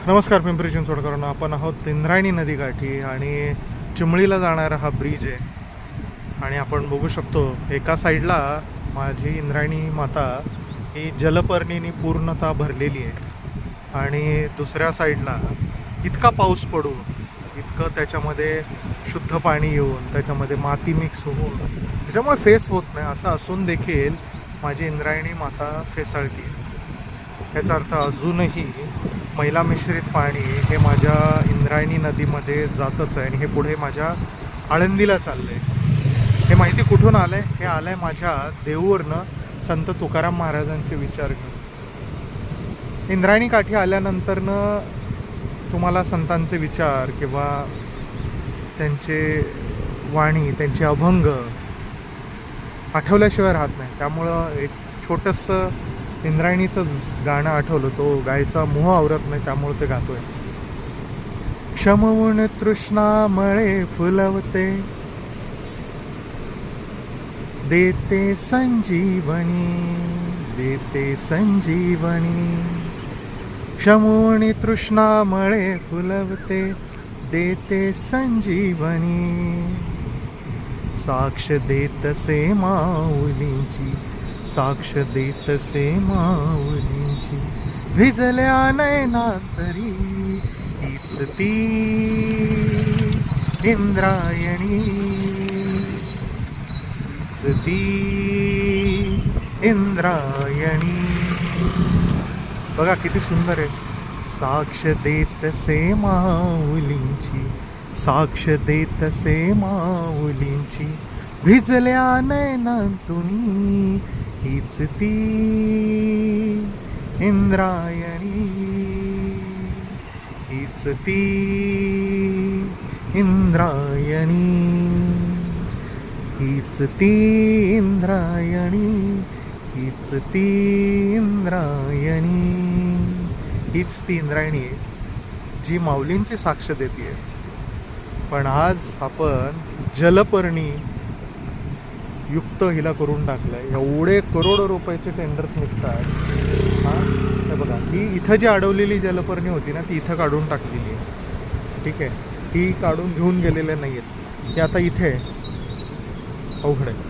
नमस्कार पिंपरी चिंचवडकरांनो, आपण आहोत इंद्रायणी नदीकाठी आणि चिमळीला जाणारा हा ब्रिज आहे. आणि आपण बघू शकतो एका साईडला माझी इंद्रायणी माता ही जलपर्णीने पूर्णतः भरलेली आहे आणि दुसऱ्या साईडला इतका पाऊस पडून इतकं त्याच्यामध्ये शुद्ध पाणी येऊन त्याच्यामध्ये माती मिक्स होऊन त्याच्यामुळे फेस होत नाही. असं असून देखील माझी इंद्रायणी माता फेसाळती. याचा अर्थ अजूनही मैला मिश्रित पाणी हे माझ्या इंद्रायणी नदीमध्ये जातच आहे आणि हे पुढे माझ्या आळंदीला चाललं आहे. हे माहिती कुठून आलं आहे? हे आलं आहे माझ्या देऊवरनं संत तुकाराम महाराजांचे विचार घेऊन. इंद्रायणी काठी आल्यानंतरनं तुम्हाला संतांचे विचार किंवा त्यांचे वाणी, त्यांचे अभंग आठवल्याशिवाय राहत नाही. त्यामुळं एक छोटंसं इंद्रायणीचं गाणं आठवलं, तो गायचा मोह आवरत नाही, त्यामुळे ते गातोय. क्षमवून तृष्णामळे फुलवते, देते संजीवनी, देते संजीवनी. क्षमवून तृष्णामळे फुलवते, देते संजीवनी. साक्ष देतसे माऊलींची, साक्ष देतसे माऊलींची. भिजल्या नयनात तरी हीच ती इंद्रायणी, हीच ती इंद्रायणी. बघा किती सुंदर आहे. साक्ष देतसे माऊलींची, साक्ष देतसे माऊलींची. भिजल्या नयनातुनी हीच ती इंद्रायणी, हीच ती इंद्रायणी, हीच ती इंद्रायणी, हीच ती इंद्रायणी. हीच ती इंद्रायणी जी माऊलींची साक्ष देते. पण आज आपण जलपर्णी युक्त हिला करून टाकलंय. एवढे करोडो रुपयाचे टेंडर्स निघतात. हां, हे बघा, ही इथं जी अडवलेली जलपर्णी होती ना, ती इथं काढून टाकलेली आहे. ठीक आहे, ती काढून घेऊन गेलेल्या नाही आहेत. ती आता इथे अवघड आहे.